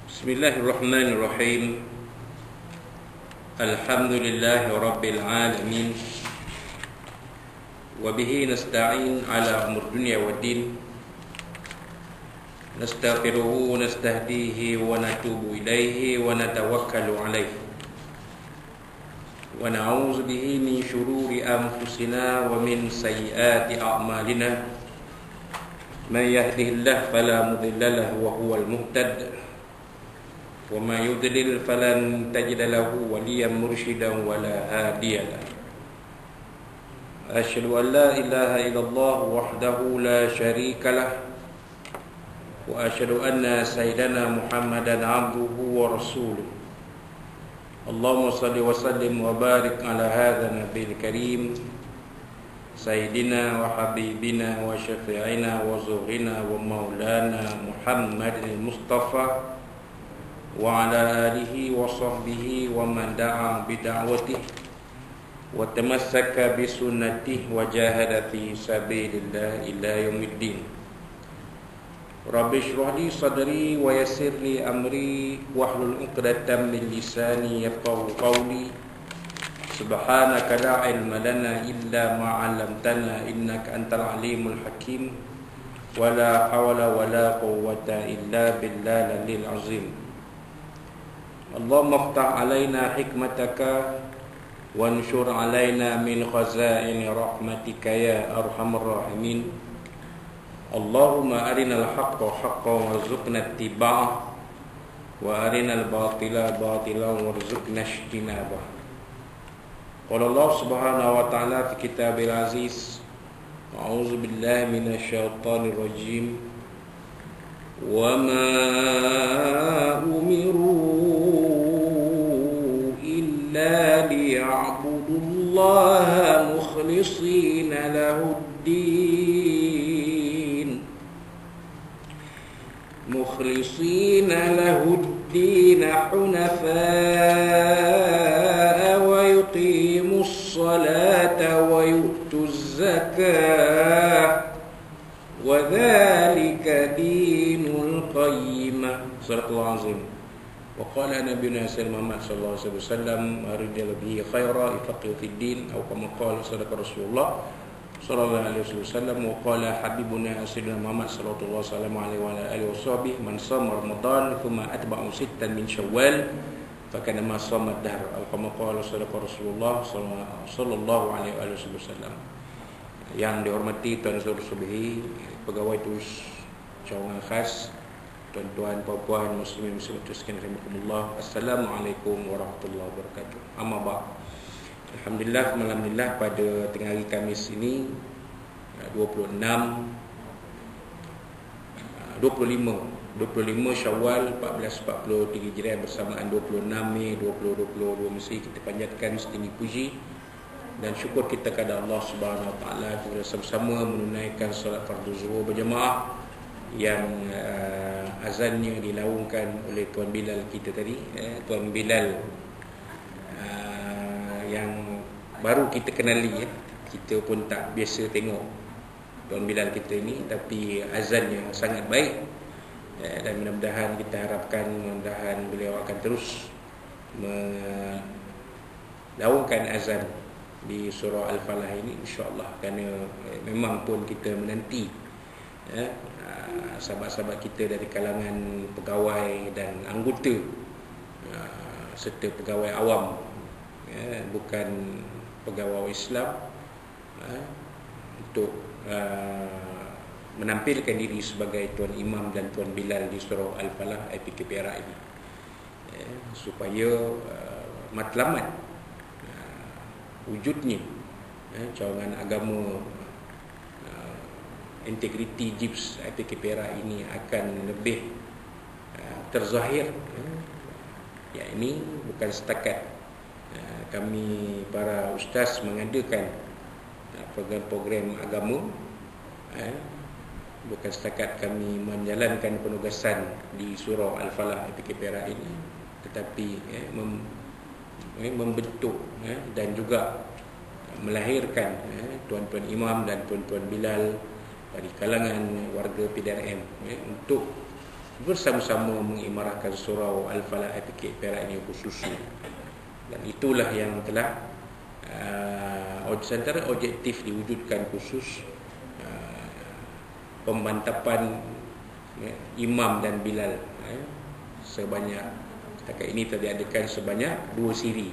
Bismillahirrahmanirrahim. Alhamdulillahi rabbil alamin. Wa bihi nasta'in ala umur dunya waddin. Nastaghfiruhu wa nastahdihi wa natubu ilaihi wa natawakkalu alaihi. Wa na'udzu bihi min shururi anfusina wa min sayyiati a'malina. Man yahdihillahu fala mudilla lahu wa huwal muhtad. وما يضلل فلن تجد له وليا مرشدا ولا هاديا له أشهد أن لا إله إلا الله وحده لا شريك له وأشهد أن سيدنا محمدا عبده ورسوله اللهم صل وسلم وبارك على هذا النبي الكريم سيدنا وحبيبنا وشفيعنا وزهرنا ومولانا محمد المصطفى وعلى آله وصحبه ومن دعا بدعوته وتمسك بسنته وجاهد في سبيل الله إلى يوم الدين رب اشرح لي صدري ويسر لي أمري واحلل عقدة من لساني يفقهوا قولي سبحانك لا علم لنا إلا ما علمتنا إنك أنت العليم الحكيم ولا حول ولا قوة إلا بالله العلي العظيم اللهم افتح علينا حكمتك وانشر علينا من خزائن رحمتك يا أرحم الراحمين اللهم أرنا الحق حقا وارزقنا اتباعه وأرنا الباطل باطلا وارزقنا اجتنابه قال الله سبحانه وتعالى في كتابه العزيز أعوذ بالله من الشيطان الرجيم وما أمروا إلا ليعبدوا الله مخلصين له الدين حنفاء ويقيموا الصلاة ويؤتوا الزكاة وذلك دين القيمة صدق الله العظيم وقال نبينا سيدنا محمد صلى الله عليه وسلم أريد به خيرا يفقه في الدين أو كما قال صدق رسول الله صلى الله عليه وسلم وقال حبيبنا سيدنا محمد صلى الله عليه وعلى آله وصحبه من صام رمضان ثم أتبعه ستا من شوال فكانما صام الدهر أو كما قال صدق رسول الله صلى الله عليه وسلم. Yang dihormati Tuan Saudara Subihi, pegawai tulis cawangan khas, tuan-tuan, puan-puan, muslimin muslimat sekalian rahimakumullah. Assalamualaikum warahmatullahi wabarakatuh. Amma ba'd. Alhamdulillah, alhamdulillah pada tengah hari Khamis ini 25 Syawal 1443 Hijriah bersamaan 26 Mei 2022 mesti kita panjatkan setinggi puji dan syukur kita kepada Allah Subhanahu Wa Taala kita sama-sama menunaikan solat fardu zuhur berjemaah yang azannya dilaungkan oleh Tuan Bilal kita tadi, Tuan Bilal yang baru kita kenali, kita pun tak biasa tengok Tuan Bilal kita ini, tapi azannya sangat baik dan mudah-mudahan kita harapkan mudah-mudahan beliau akan terus melaungkan azan di surah Al-Falah ini insya-Allah, kerana memang pun kita menanti sahabat-sahabat kita dari kalangan pegawai dan anggota serta pegawai awam, bukan pegawai Islam, untuk menampilkan diri sebagai Tuan Imam dan Tuan Bilal di surah Al-Falah IPK Perak ini, supaya matlamat wujudnya cawangan agama integriti JIPS IPK Perak ini akan lebih terzahir. Ya, ini bukan setakat kami para ustaz mengadakan program-program agama, bukan setakat kami menjalankan penugasan di surau Al-Falah IPK Perak ini, tetapi membentuk dan juga melahirkan tuan-tuan imam dan tuan-tuan Bilal dari kalangan warga PDRM untuk bersama-sama mengimarahkan surau Al-Falah Epikik Perak ini khususnya. Dan itulah yang telah antara objektif diwujudkan khusus pemantapan Imam dan Bilal sebanyak setakat ini terdiadakan sebanyak 2 siri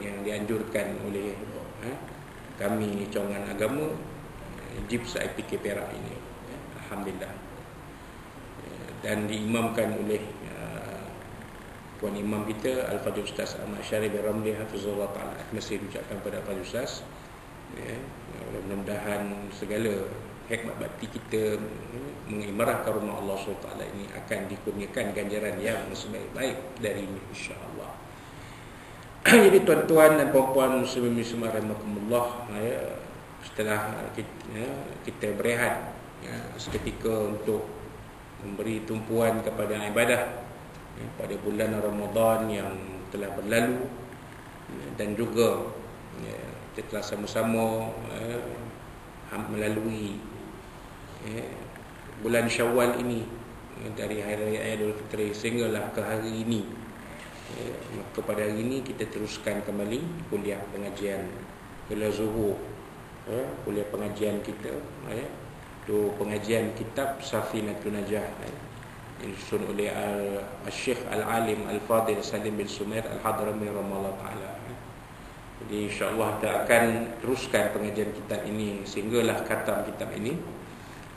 yang dianjurkan oleh kami cawangan agama JIPS IPK Perak ini, alhamdulillah, dan diimamkan oleh Tuan Imam kita Al-Fadhil Ustaz Ahmad Syarif bin Ramli hafizahullah taala. Mesti diucapkan pada Al-Fadhil Ustaz, mudah-mudahan segala hikmat bakti kita mengimarahkan rumah Allah SWT ini akan dikurniakan ganjaran yang sebaik-baik dari ini, insya-Allah. Jadi tuan-tuan dan puan-puan muslimin rahimakumullah, setelah kita berehat seketika untuk memberi tumpuan kepada ibadah pada bulan Ramadan yang telah berlalu, dan juga kita telah sama-sama melalui bulan Syawal ini, dari hari raya Aidil Fitri sehinggalah ke hari ini. Maka pada hari ini kita teruskan kembali kuliah pengajian kuliah zuhur, kuliah pengajian kita, tu pengajian kitab Safinatul Najah yang disusun oleh Al-Syekh Al-Alim Al-Fadhil Salim bin Sumair Al-Hadrami rahimahullah taala. Jadi insya-Allah kita akan teruskan pengajian kitab ini sehinggalah khatam kitab ini.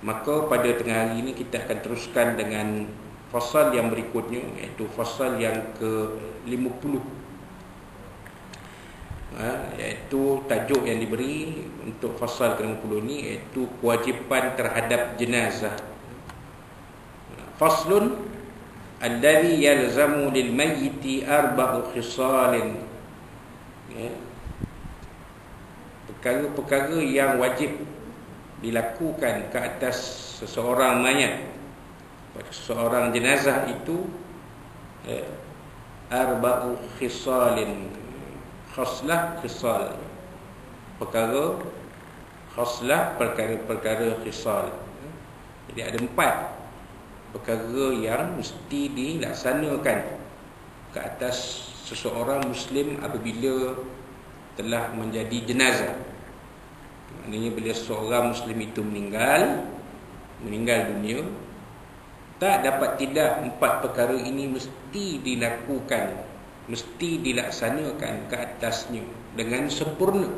Maka pada tengah hari ini kita akan teruskan dengan fasal yang berikutnya, iaitu fasal yang ke-50, iaitu tajuk yang diberi untuk fasal ke-50 ini iaitu kewajipan terhadap jenazah. Faslun alladhi yalzamu lil mayyiti arba'u khisalin, perkara-perkara yang wajib dilakukan ke atas seseorang mayat, pada seseorang jenazah itu arba'u khisalin, khaslah khisal, perkara khaslah, perkara-perkara khisal. Jadi ada 4 perkara yang mesti dilaksanakan ke atas seseorang muslim apabila telah menjadi jenazah. Maknanya bila seorang muslim itu meninggal dunia, tak dapat tidak 4 perkara ini mesti dilakukan, mesti dilaksanakan ke atasnya dengan sempurna.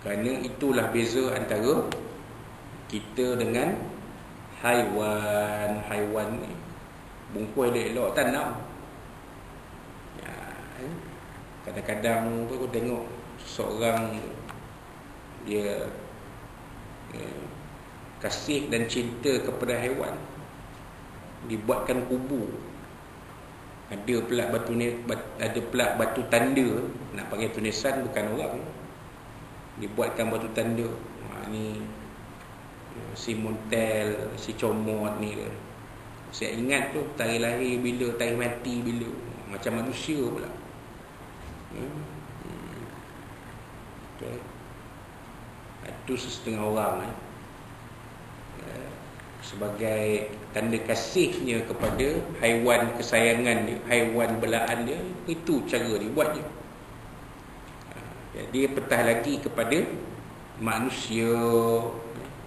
Kerana itulah beza antara kita dengan haiwan. Haiwan ni bungkus elok-elok tanam. Kadang-kadang aku tengok seorang dia kasih dan cinta kepada haiwan, dibuatkan kubur. Ada pula batu tanda, nak panggil tulisan bukan orang, dibuatkan batu tanda. Ni si Montel, si Comot ni. Saya ingat tu tarikh lahir bila, tarikh mati bila, macam manusia pula. Itu setengah orang sebagai tanda kasihnya kepada haiwan kesayangan dia, haiwan belaan dia. Itu cara dia buat je. Dia petah lagi kepada manusia.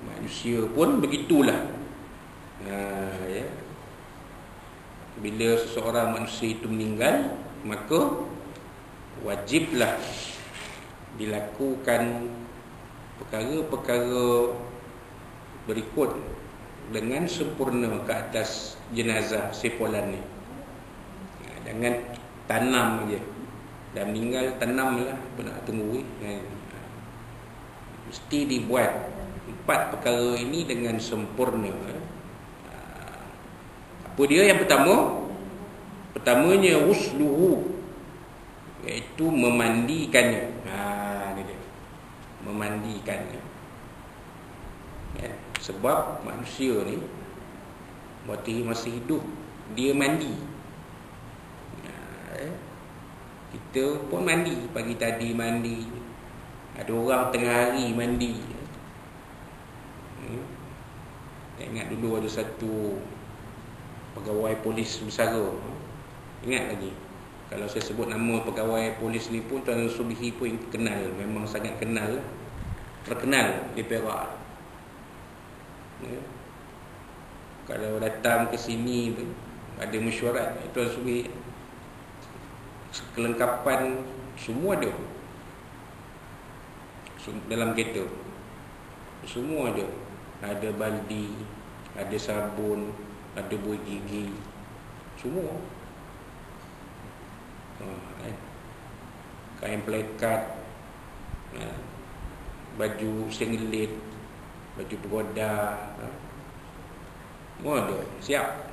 Manusia pun begitulah. Bila seseorang manusia itu meninggal, maka wajiblah dilakukan perkara-perkara berikut dengan sempurna ke atas jenazah si fulan ni. Jangan tanam aja. Dah meninggal tanamlah, nak tunggu. Mesti dibuat 4 perkara ini dengan sempurna. Apa dia yang pertama? Pertamanya usluhu, iaitu memandikannya. Ni dia. Memandikannya. Sebab manusia ni waktu masih hidup dia mandi. Kita pun mandi, pagi tadi mandi, ada orang tengah hari mandi. Ingat dulu ada satu pegawai polis bersara. Ingat lagi. Kalau saya sebut nama pegawai polis ni pun Tuan Subihi pun kenal. Memang sangat kenal. Terkenal di Perak. Kalau datang ke sini ada mesyuarat, Tuan Subihi kelengkapan semua ada dalam kereta. Semua ada. Ada baldi, ada sabun, ada buih gigi, semua. Kain pelekat, baju singlet, baju pegoda, semua ada, siap.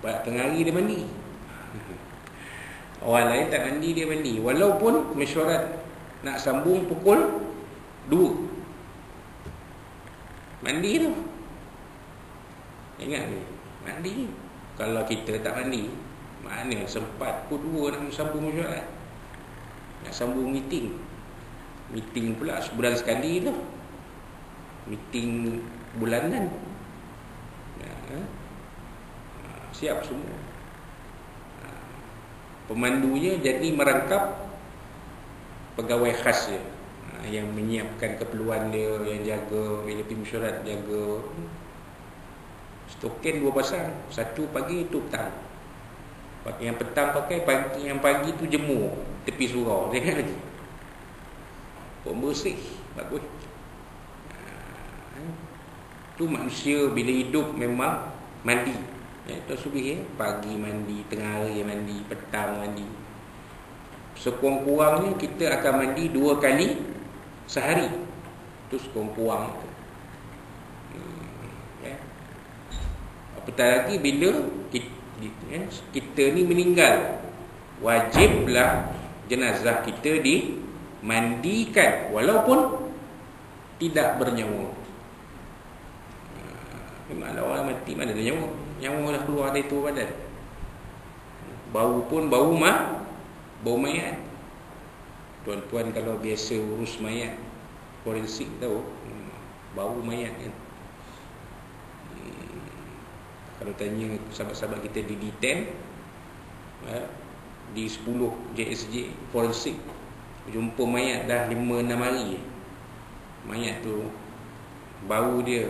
Tengah hari dia mandi. Orang lain tak mandi, dia mandi. Walaupun mesyuarat nak sambung pukul 2, mandi tu. Ingat ni, mandi. Kalau kita tak mandi, mana sempat pukul 2 nak sambung mesyuarat, nak sambung meeting. Meeting pula sebulan sekali tu, meeting bulanan. Siap semua. Pemandunya jadi merangkap pegawai khas dia, yang menyiapkan keperluan dia, yang jaga bila pergi mesyuarat, jaga stoken 2 pasang, satu pagi, itu petang. Yang petang pakai, yang pagi tu jemur tepi surau. Jangan lagi pembersih, bagus. Tu manusia bila hidup memang mandi. Tuan Subihi, pagi mandi, tengah hari mandi, petang mandi. Sekurang-kurangnya kita akan mandi 2 kali sehari. Itu sekurang-kurang. Apatah lagi bila kita ni meninggal, wajiblah jenazah kita dimandikan walaupun tidak bernyawa. Memanglah orang mati mana ada nyawa. Nyawa dah keluar dari tubuh badan. Bau pun bau mayat. Tuan-tuan kalau biasa urus mayat forensik tahu, bau mayat kan. Kalau tanya sahabat-sahabat kita di D10, di 10 JSJ forensik, jumpa mayat dah 5-6 hari, mayat tu bau dia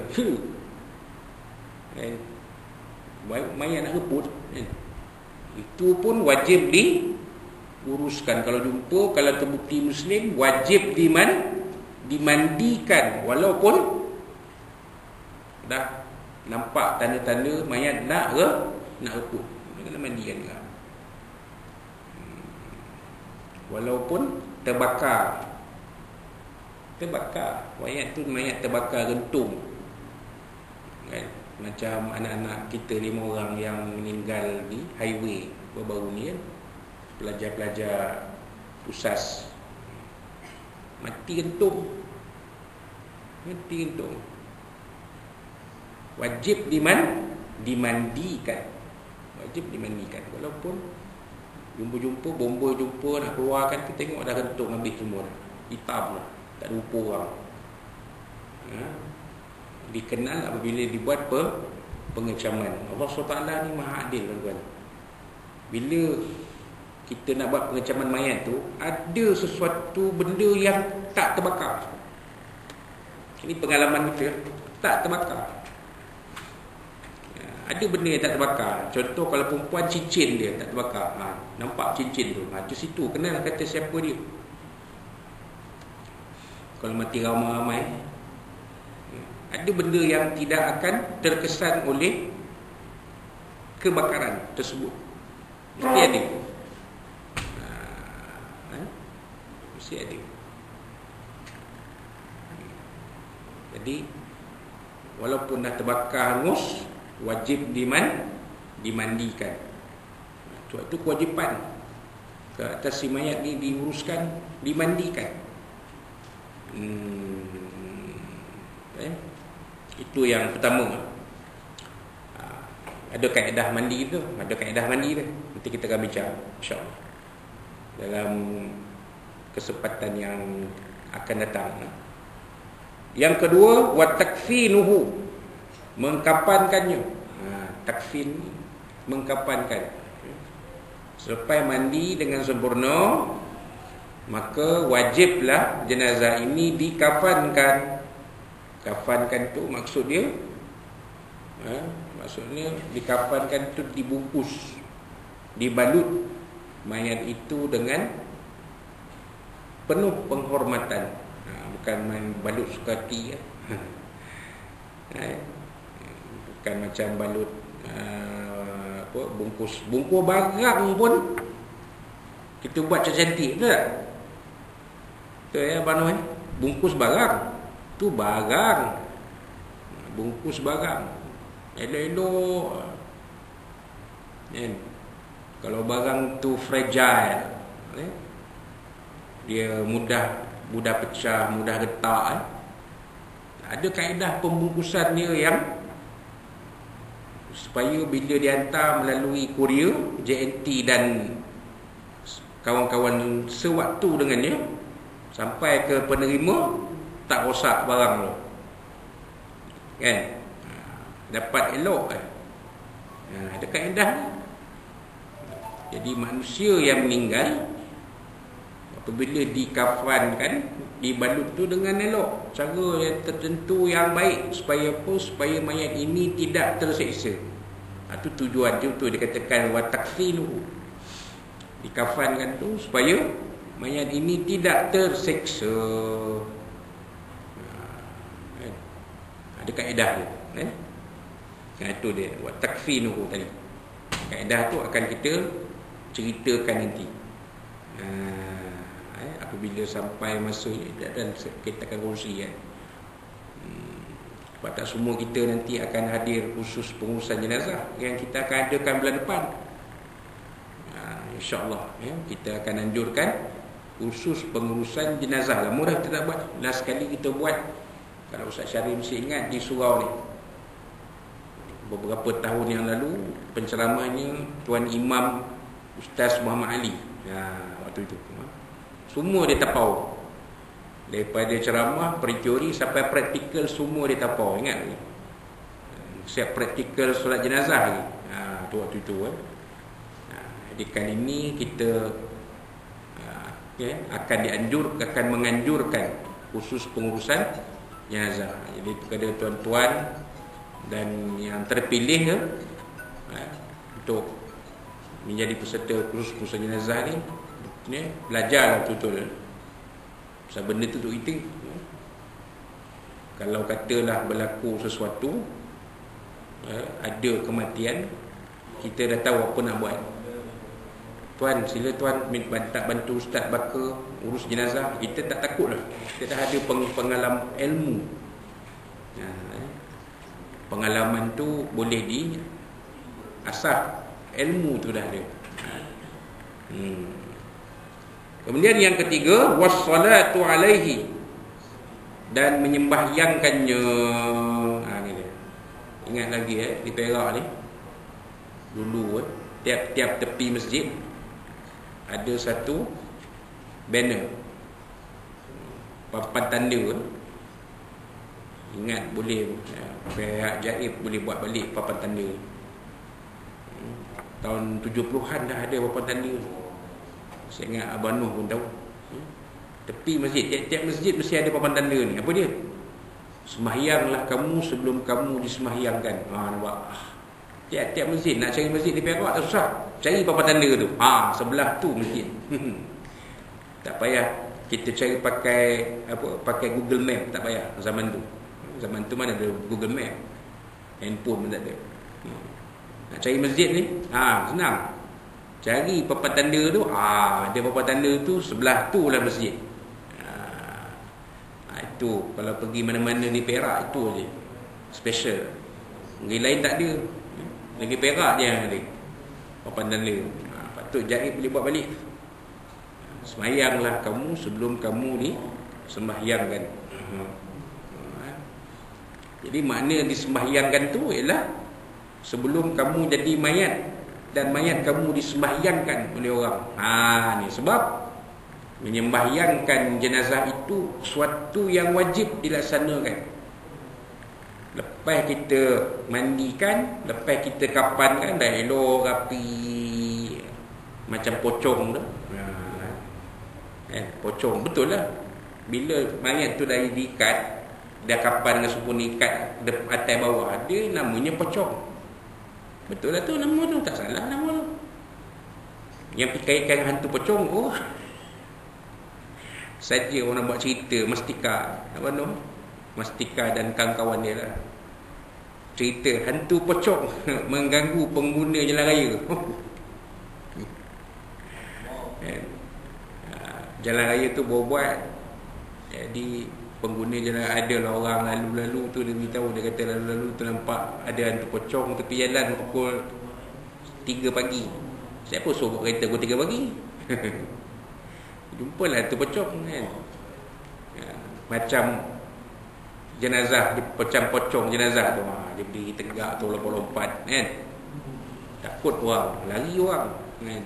mayat nak rebut, itu pun wajib diuruskan. Kalau jumpa, kalau terbukti Muslim, wajib dimandikan walaupun dah nampak tanda-tanda mayat nak rebut, kena mandikan juga. Walaupun terbakar, mayat tu terbakar gentung kan? Macam anak-anak kita 5 orang yang meninggal di highway baru-baru ni kan, pelajar-pelajar USAS, mati gentung. Wajib dimandikan. Walaupun jumpa bomba nak keluarkan, kita tengok dah gentung habis semua, hitam lah, tak ada rupa orang. Dikenal apabila dibuat pengecaman. Allah SWT ni maha adil, tuan-tuan. Bila kita nak buat pengecaman mayat tu, ada sesuatu benda yang tak terbakar. Ini pengalaman kita, tak terbakar. Ada benda yang tak terbakar. Contoh kalau perempuan, cincin dia tak terbakar. Nampak cincin tu, tu situ kenal kata siapa dia. Kalau mati ramai-ramai, ada benda yang tidak akan terkesan oleh kebakaran tersebut. Mesti ada. Mesti ada. Jadi walaupun dah terbakar hangus, wajib dimandikan. Itu kewajipan ke atas si mayat ni, diuruskan, dimandikan. Itu yang pertama. Ada kaedah mandi tu, nanti kita akan bincang insya-Allah dalam kesempatan yang akan datang. Yang kedua, wa takfinuhu, mengkafankannya. Takfin, mengkafankan. Selepas mandi dengan sempurna, maka wajiblah jenazah ini dikafankan. Kafankan tu maksud dia, maksudnya dikafankan tu dibungkus, dibalut mayat itu dengan penuh penghormatan. Bukan main balut suka hati ya. Bukan macam balut bungkus barang pun kita buat cantik, betul tak? Betul ya Abang Noh? Bungkus barang tu barang, bungkus barang elok-elok kan? Kalau barang tu fragile, dia mudah pecah, mudah retak, ada kaedah pembungkusan dia yang supaya bila dihantar melalui kurier JNT dan kawan-kawan sewaktu dengannya sampai ke penerima tak rosak barang tu kan, dapat elok kan. Ada kaedah. Jadi manusia yang meninggal apabila dikafankan, dibalut tu dengan elok, cara yang tertentu yang baik, supaya apa? Supaya mayat ini tidak terseksa. Itu tujuan tu dikatakan wa takfinuhu, dikafankan tu supaya mayat ini tidak terseksa. Ada kaedah dia kan? Itu dia wa takfinuhu tadi. Kaedah tu akan kita ceritakan nanti apabila sampai masa dan kita akan kongsi kan. Sebab tak semua kita nanti akan hadir khusus pengurusan jenazah yang kita akan adakan bulan depan. InsyaAllah ya, kita akan anjurkan khusus pengurusan jenazah. Lama dah kita tak buat. Last kali kita buat, kalau Ustaz Syarif mesti ingat, di surau ni beberapa tahun yang lalu, penceramahnya Tuan Imam Ustaz Muhammad Ali. Waktu itu semua dia tapau, daripada ceramah, teori sampai praktikal, semua dia tapau. Ingat ni, siap praktikal solat jenazah lagi. Tu waktu itu jadi kali ini kita akan menganjurkan khusus pengurusan jenazah. Jadi kepada tuan-tuan dan yang terpilih untuk menjadi peserta khusus pengurusan jenazah ni, belajar betul-betul pasal benda tu untuk kita. Kalau katalah berlaku sesuatu, ada kematian, kita dah tahu apa nak buat. Tuan, sila tuan minta bantu ustaz baka urus jenazah. Kita tak takut lah. Kita dah ada pengalaman ilmu. Pengalaman tu boleh diasah, ilmu tu dah ada. Kemudian yang ketiga, wassalatu alaihi, dan menyembahyangkannya. Ni dia. Ingat lagi di Perak ni, dulu tiap-tiap tepi masjid ada satu banner, papan tanda. Ingat, boleh pihak Jaib boleh buat balik papan tanda. Tahun 70-an dah ada papan tanda. Saya ingat Abang Noh pun tahu. Tepi masjid, tiap-tiap masjid mesti ada papan tanda ni. Apa dia? Sembahyanglah kamu sebelum kamu disemahyangkan. Nampak? Tiap-tiap masjid, nak cari masjid di Perak tak susah. Cari papan tanda tu. Sebelah tu masjid. Tak payah kita cari pakai Google Map, tak payah zaman tu. Zaman tu mana ada Google Map. Handphone pun tak ada. Nak cari masjid ni, senang. Cari papan tanda tu, ada papan tanda tu, sebelah tu lah masjid. Itu kalau pergi mana-mana di Perak, itu je special. Negeri lain tak ada. Negeri Perak je yang ada papan tanda. Patut Jaib boleh buat balik. Semayanglah kamu sebelum kamu disembahyangkan. Jadi makna disembahyangkan tu ialah sebelum kamu jadi mayat dan mayat kamu disembahyangkan oleh orang. Ni sebab Menyembahyangkan jenazah itu suatu yang wajib dilaksanakan. Lepas kita mandikan, lepas kita kapankan, dah elok rapi macam pocong tu. Pocong betul lah. Bila mayat tu dah diikat, dah kapan dengan sempurna ikat atas bawah, dia namanya pocong. Betul lah tu nama tu, tak salah nama tu. Yang dikaitkan hantu pocong, oh saja orang buat cerita Mastika, apa nama? Mastika dan kawan-kawan dia lah. Cerita hantu pocong mengganggu pengguna jalan raya. Jalan raya tu buat. Jadi pengguna jalan, adalah orang lalu-lalu tu, dia beritahu, dia kata lalu-lalu tu nampak ada hantu pocong tepi jalan pukul 3 pagi. Siapa suruh kereta pukul 3 pagi? Jumpalah hantu pocong kan. Macam jenazah, macam pocong jenazah tu, dia berdiri tegak tu, lompat-lompat kan. Takut orang, lari orang kan.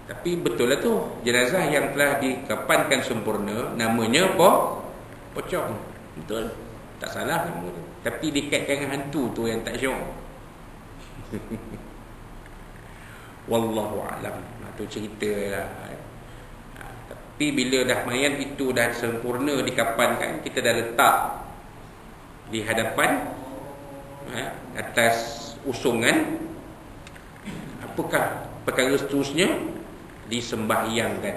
Tapi betul lah tu, jenazah yang telah dikapankan sempurna namanya pocong. Betul, tak salah nama tu. Tapi dikaitkan dengan hantu tu yang tak syok. Wallahu a'lam. Tu cerita lah. Tapi bila dah mayat itu dah sempurna dikapankan, kita dah letak di hadapan atas usungan, apakah perkara seterusnya? Disembahyangkan.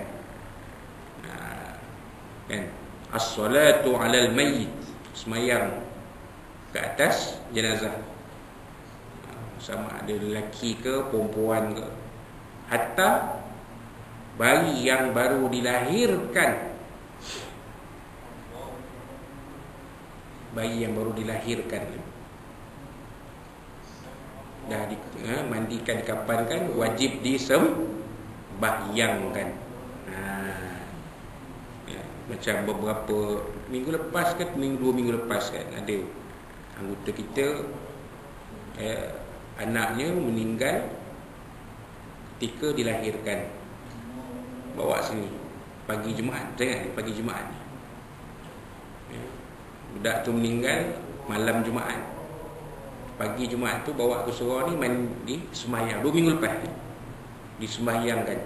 Kan? As-salatu 'alal mayyit, sembahyang ke atas jenazah. Sama ada lelaki ke perempuan ke, hatta bayi yang baru dilahirkan. Bayi yang baru dilahirkan dah mandikan, dikapankan, wajib disembahyangan. Macam beberapa minggu lepas kan, 2 minggu lepas kan, ada anggota kita anaknya meninggal ketika dilahirkan. Bawa sini pagi Jumaat, jangan pagi Jumaat. Budak tu meninggal malam Jumaat. Pagi Jumaat tu bawa ke surau ni mandi sembahyang 2 minggu lepas disembahyangkan.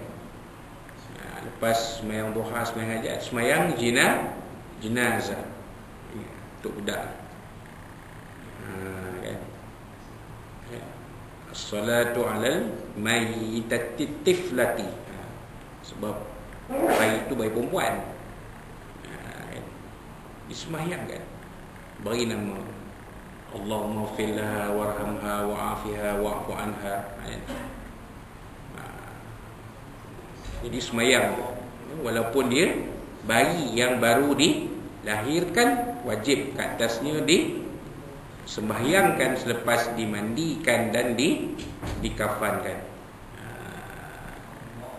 Lepas sembahyang duha, sembahyang hajat, sembahyang jenazah untuk budak. Kan? As-salatu 'alal mayyitati tiflati. Sebab bayi itu bayi perempuan. Disembahyangkan, beri nama Allahumma filha warhamha wa'afiha wa'fu anha. Jadi sembahyang, walaupun dia bayi yang baru dilahirkan, wajib ke atasnya disembahyangkan selepas dimandikan dan dikafankan.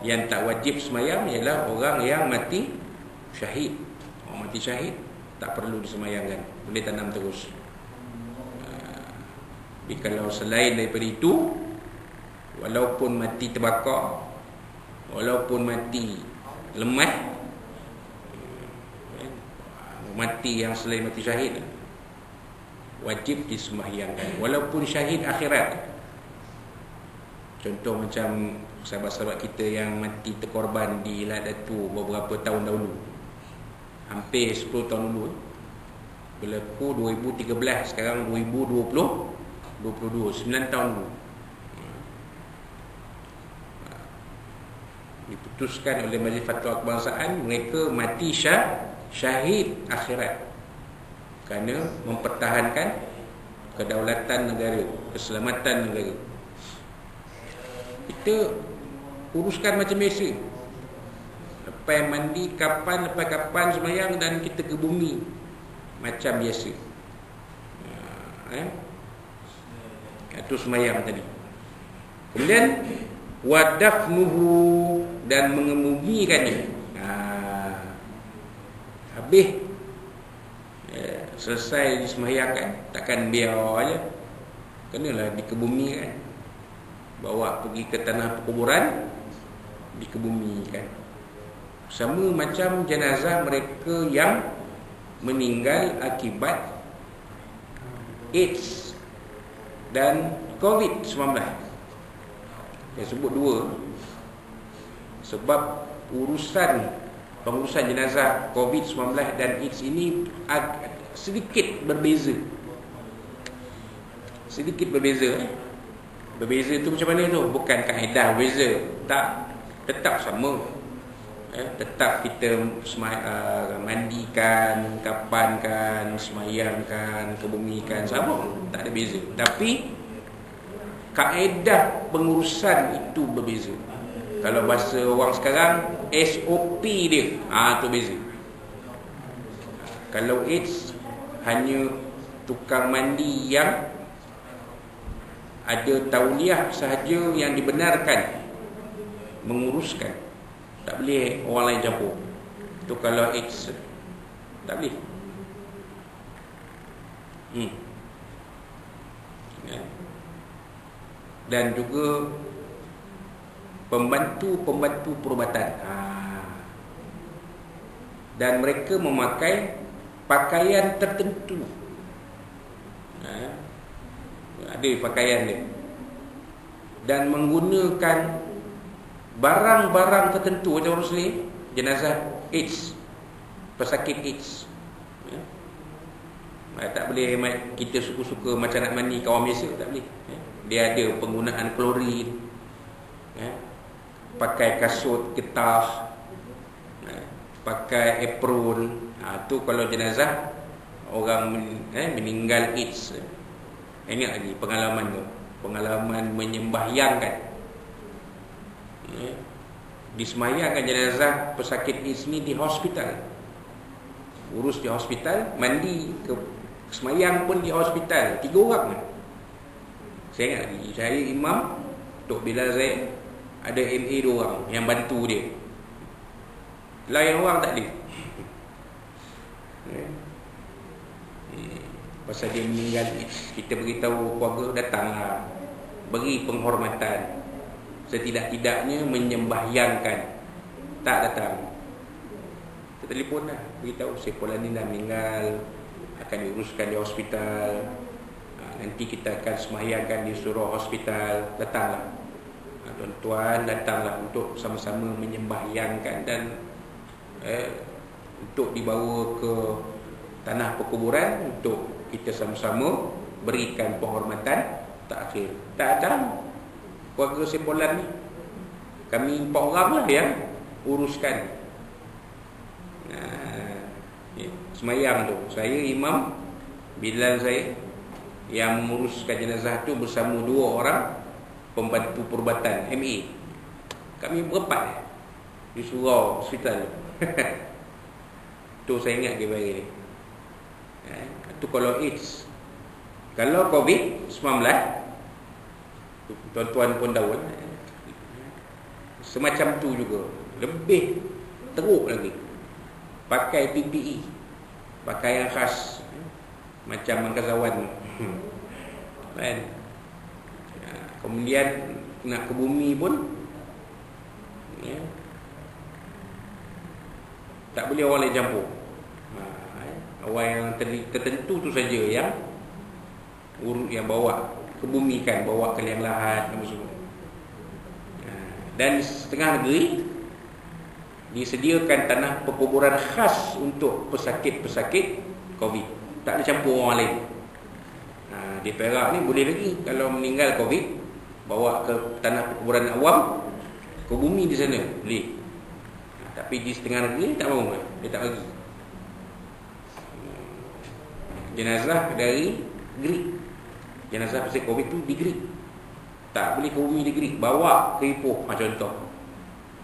Yang tak wajib sembahyang ialah orang yang mati syahid. Orang mati syahid tak perlu disembahyangkan, boleh tanam terus. Jadi kalau selain daripada itu, walaupun mati terbakar, walaupun mati lemah, mati yang selain mati syahid, wajib disembahyangkan, walaupun syahid akhirat. Contoh macam sahabat-sahabat kita yang mati terkorban di Ladatu beberapa tahun dahulu, hampir 10 tahun dulu, berlaku 2013, sekarang 2022, 9 tahun dulu. Diputuskan oleh Majlis Fatwa Kebangsaan mereka mati syahid akhirat kerana mempertahankan kedaulatan negara, keselamatan negara. Kita uruskan macam biasa. Lepas mandi kapan, lepas kapan sembahyang, dan kita ke bumi macam biasa. Itu sembahyang tadi. Kemudian wadafnuhu, dan mengemumikannya. Habis selesai disembahyangkan, takkan biar aja, kenalah dikebumikan, bawa pergi ke tanah perkuburan, dikebumikan. sama macam jenazah mereka yang meninggal akibat AIDS dan COVID-19. Saya sebut dua sebab pengurusan jenazah COVID-19 dan AIDS ini sedikit berbeza. Berbeza tu macam mana tu? Bukan kaedah berbeza, tak, tetap sama. Tetap kita mandikan, kapankan, semayangkan, kebumikan, sama, tak ada beza. Tapi kaedah pengurusan itu berbeza. Kalau bahasa orang sekarang, SOP dia, tu beza. Kalau AIDS hanya tukang mandi yang ada tauliah sahaja yang dibenarkan menguruskan. Tak boleh orang lain campur. Itu kalau AIDS tak boleh. Dan juga pembantu perubatan. Dan mereka memakai pakaian tertentu. Ada pakaian dia. Dan menggunakan barang-barang tertentu macam orang Muslim, jenazah AIDS, pesakit AIDS. Tak boleh kita suka-suka macam nak mandi kawan biasa, tak boleh. Dia ada penggunaan klorin, pakai kasut getah, pakai apron. Tu kalau jenazah orang meninggal AIDS. Ingat lagi pengalaman tu, pengalaman menyembahyangkan, disemayangkan jenazah pesakit AIDS ni di hospital. Urus di hospital, mandi ke semayang pun di hospital. 3 orang. Saya ingat lagi, saya imam, Tok Bilal Zaid, ada MA 2 orang yang bantu dia. Lain orang tak ada. Pasal dia meninggal AIDS, kita beritahu keluarga, datanglah, beri penghormatan. Setidak-tidaknya menyembahyangkan. Tak datang, kita telefon dah, beritahu Saifullah ni dah meninggal, akan diuruskan di hospital, nanti kita akan semahyangkan di surau hospital. Datanglah, tuan-tuan, datanglah untuk sama-sama menyembahyangkan dan untuk dibawa ke tanah perkuburan untuk kita sama-sama berikan penghormatan takhir. Tak datang keluarga Saifullah ni. Kami 4 orang lah yang uruskan semayang tu. Saya imam, Bilal saya yang menguruskan jenazah tu bersama 2 orang pembantu perubatan MA. Kami berempat di surau hospital tu. Saya ingat dia bagi ni. Itu kalau AIDS. Kalau COVID-19, tuan-tuan pun tahu, semacam tu juga. Lebih teruk lagi. Pakai PPE, pakaian khas, macam angkasawan. Kan? Kemudian nak ke bumi pun tak boleh orang lain campur. Orang yang tertentu tu saja yang bawa ke bumi, kan, bawa ke liang lahat semua. Dan setengah negeri disediakan tanah perkuburan khas untuk pesakit-pesakit COVID. Tak ada campur orang lain. Di Perak ni boleh lagi, kalau meninggal COVID, bawa ke tanah perkuburan awam, ke bumi di sana boleh. Tapi di setengah negeri tak mahu, dia tak bagi. Jenazah dari Greek, jenazah pasal COVID tu di Greek, tak boleh ke bumi di Greek, bawa ke Ipoh. Contoh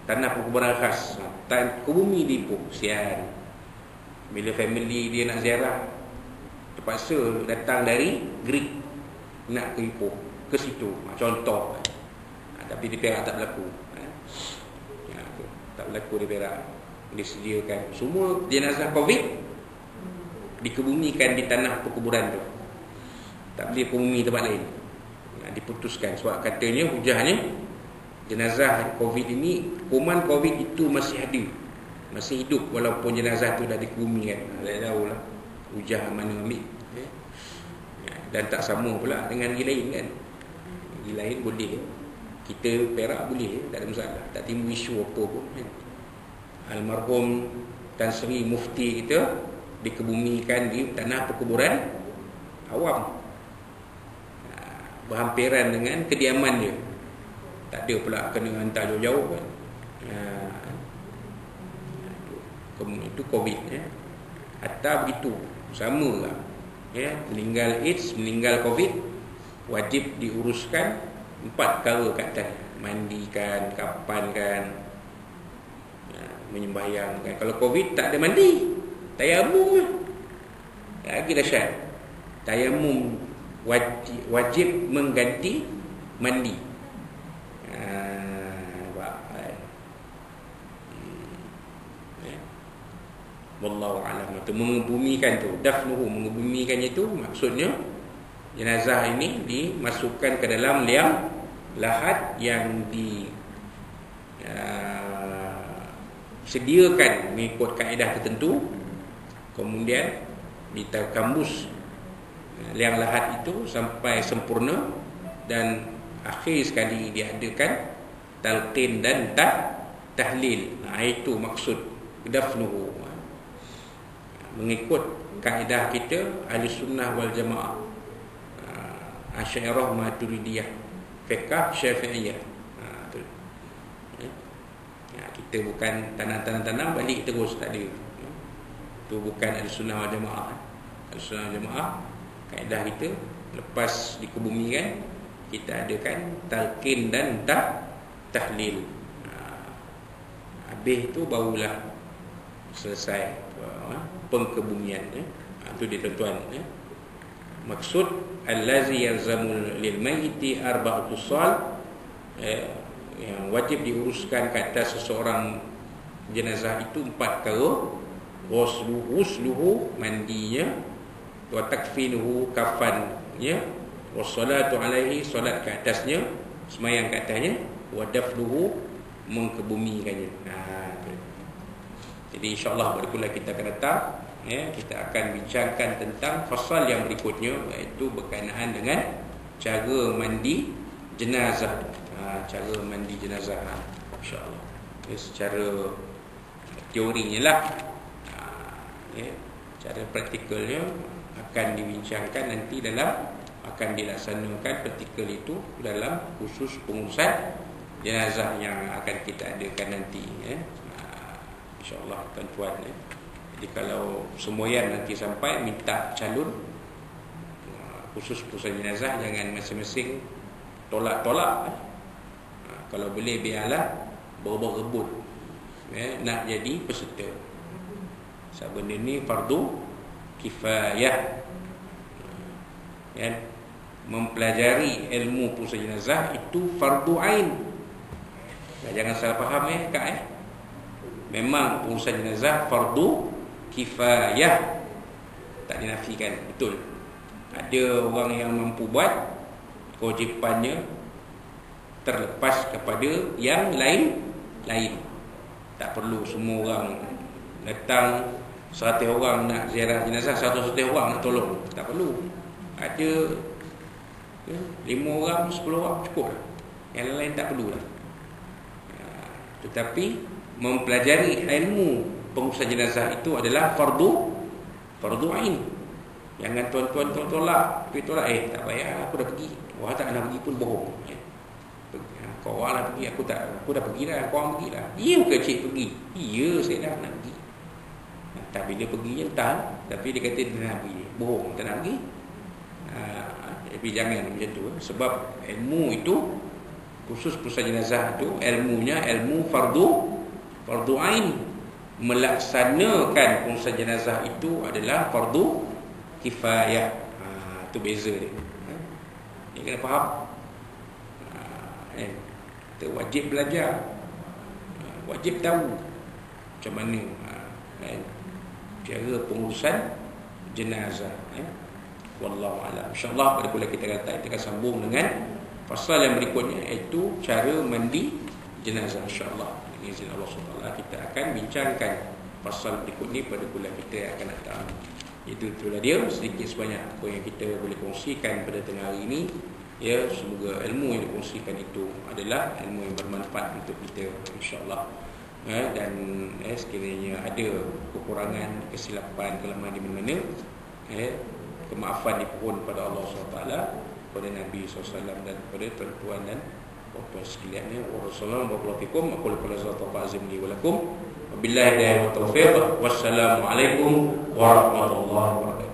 tanah perkuburan khas, ke bumi di Ipoh. Sian, bila family dia nak ziarah, terpaksa datang dari Greek nak ke Ipoh, ke situ. Contoh. Tapi di Perak tak berlaku. Tak berlaku di Perak. Disediakan semua jenazah COVID dikebumikan di tanah perkuburan tu. Tak boleh kebumi tempat lain. Diputuskan sebab katanya hujahnya jenazah COVID ini, kuman COVID itu masih ada masih hidup walaupun jenazah tu dah dikebumikan. Tak tahulah hujah mana ambil. Dan tak sama pula dengan negeri lain kan. Negeri lain boleh, kita Perak boleh, tak ada masalah, tak timbul isu apa pun kan. Almarhum Tan Sri Mufti kita dikebumikan di tanah perkuburan awam, berhampiran dengan kediaman dia, tak ada pula kena hantar jauh-jauh kan. Itu COVID ya. Atau begitu sama lah ya, meninggal AIDS, meninggal COVID, wajib diuruskan 4 perkara kat atas: mandikan, kapankan, menyembahyangkan. Kalau COVID tak ada mandi, tayamum lah. Lagi dahsyat. Tayamum wajib mengganti mandi. Wallahu a'lam. Itu mengebumikan tu, dafnuhu, mengebumikannya itu maksudnya jenazah ini dimasukkan ke dalam liang lahat yang disediakan mengikut kaedah tertentu, kemudian ditakambus liang lahat itu sampai sempurna, dan akhir sekali diadakan talqin dan tahlil. Itu maksud dafnuhu, mengikut kaedah kita ahli sunnah wal jamaah, Asy'ariyah Maturidiyah, fiqh Syafi'iyah. Kita bukan tanam balik terus, tak ada. Itu bukan ahli sunnah wal jamaah. Ahli sunnah wal jamaah kaedah kita, lepas dikebumikan kita adakan talqin dan tahlil. Habis itu barulah selesai pengkebumian ya. Itu dia tuan-tuan ya. Maksud allazi yalzamu lil mayyiti arba'atu shal, yang wajib diuruskan ke atas seseorang jenazah itu 4 perkara: ghusluhu, mandinya, wa takfinuhu, kafannya, wassalatu alaihi, solat ke atasnya, sembahyang ke atasnya, wa dafnuhu, mengkebumikannya. Jadi insya-Allah pada bulan kita akan datang ya, kita akan bincangkan tentang fasal yang berikutnya, iaitu berkenaan dengan cara mandi jenazah. Cara mandi jenazah insya-Allah. Secara teorinya lah, ya, cara praktikalnya akan dibincangkan nanti akan dilaksanakan praktikal itu dalam khusus pengurusan jenazah yang akan kita adakan nanti ya. InsyaAllah tuan-tuan ya. Jadi kalau semboyan nanti sampai minta calon khusus pengurusan jenazah, jangan masing-masing tolak-tolak. Kalau boleh biarlah berebut ya, nak jadi peserta. Sebab benda ni fardu kifayah ya. Mempelajari ilmu pengurusan jenazah itu fardu ain. Jangan salah faham Kak. Memang pengurusan jenazah fardu kifayah, tak dinafikan, betul. Ada orang yang mampu buat, kewajipannya terlepas kepada yang lain. Tak perlu semua orang datang, 100 orang nak ziarah jenazah, 100 orang nak tolong, tak perlu. Ada 5 orang, 10 orang cukup lah. Yang lain tak perlu lah. Tetapi mempelajari ilmu pengurusan jenazah itu adalah fardu ain. Jangan tuan-tuan tolak, pergi tolak, tak payah, aku dah pergi. Wah, tak nak pergi pun bohong ya. Kau orang lah pergi, aku dah pergi dah, kau orang pergi dah. Ya ke cik pergi? Ya, saya dah nak pergi. Tak, bila perginya tak, tapi dia kata dia nak pergi, bohong, tak nak pergi. Tapi jangan macam tu, sebab ilmu itu khusus pengurusan jenazah itu ilmunya ilmu fardu ain. Melaksanakan pengurusan jenazah itu adalah fardu kifayah. Itu beza dia. Ni kena faham. Kita wajib belajar, wajib tahu macam mana cara pengurusan jenazah. Wallahu a'lam. InsyaAllah pada bulan kita akan sambung dengan fasal yang berikutnya, iaitu cara mandi jenazah insya-Allah. dengan izin Allah SWT kita akan bincangkan pasal berikut ni pada bulan kita yang akan datang. Itulah dia sedikit sebanyak apa yang kita boleh kongsikan pada tengah hari ini. Ya, semoga ilmu yang dikongsikan itu adalah ilmu yang bermanfaat untuk kita, insya-Allah. Dan sekiranya ada kekurangan, kesilapan, kelemahan di mana-mana, kemaafan dipohon pada Allah SWT, pada Nabi SAW dan pada tuan-tuan dan puan-puan sekalian. Wassalamualaikum warahmatullahi wabarakatuh. Wassalamualaikum warahmatullahi wabarakatuh.